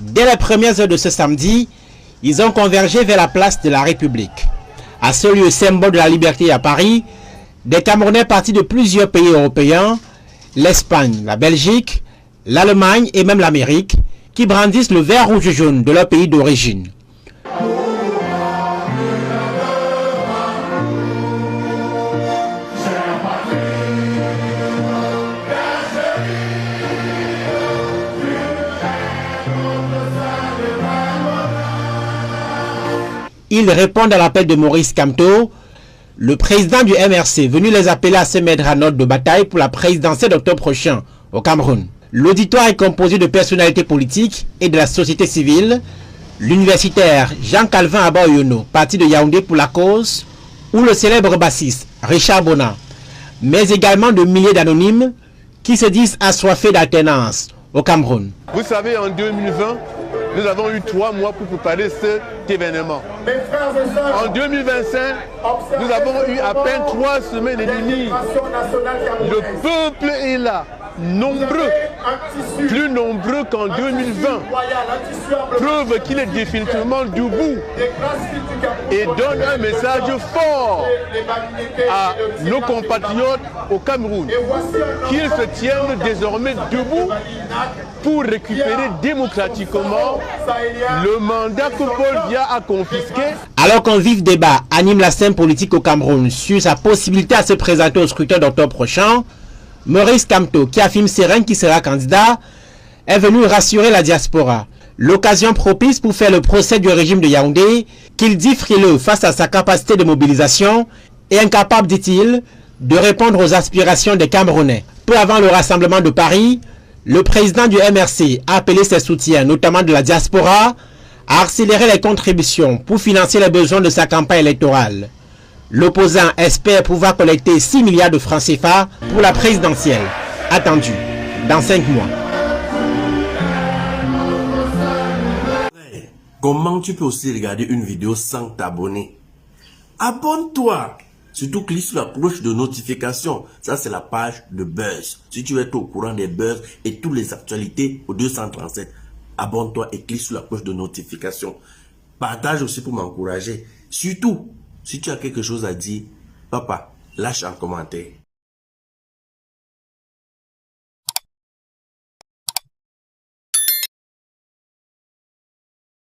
Dès les premières heures de ce samedi, ils ont convergé vers la place de la République. À ce lieu symbole de la liberté à Paris, des Camerounais partis de plusieurs pays européens, l'Espagne, la Belgique, l'Allemagne et même l'Amérique, qui brandissent le vert rouge jaune de leur pays d'origine. Ils répondent à l'appel de Maurice Kamto, le président du MRC, venu les appeler à se mettre en ordre de bataille pour la présidentielle d'octobre prochain au Cameroun. L'auditoire est composé de personnalités politiques et de la société civile. L'universitaire Jean-Calvin Abaoyono, parti de Yaoundé pour la cause, ou le célèbre bassiste Richard Bona, mais également de milliers d'anonymes qui se disent assoiffés d'alternance au Cameroun. Vous savez, en 2020, nous avons eu 3 mois pour préparer cet événement. En 2025, nous avons eu à peine 3 semaines et demie. Le peuple est là, nombreux, plus nombreux qu'en 2020. Preuve qu'il est définitivement debout et donne un message fort à nos compatriotes au Cameroun qu'ils se tiennent désormais debout pour récupérer démocratiquement le mandat que Paul Biya a confisqué. Alors qu'un vif débat anime la scène politique au Cameroun sur sa possibilité à se présenter au scrutin d'octobre prochain, Maurice Kamto, qui affirme serein qu'il sera candidat, est venu rassurer la diaspora. L'occasion propice pour faire le procès du régime de Yaoundé, qu'il dit frileux face à sa capacité de mobilisation et incapable, dit-il, de répondre aux aspirations des Camerounais. Peu avant le rassemblement de Paris, le président du MRC a appelé ses soutiens, notamment de la diaspora, à accélérer les contributions pour financer les besoins de sa campagne électorale. L'opposant espère pouvoir collecter 6 milliards de francs CFA pour la présidentielle, attendue dans 5 mois. Comment tu peux aussi regarder une vidéo sans t'abonner? Abonne-toi! Surtout clique sur la cloche de notification. Ça, c'est la page de Buzz. Si tu veux être au courant des buzz et toutes les actualités au 237, abonne-toi et clique sur la cloche de notification. Partage aussi pour m'encourager. Surtout, si tu as quelque chose à dire, papa, lâche un commentaire.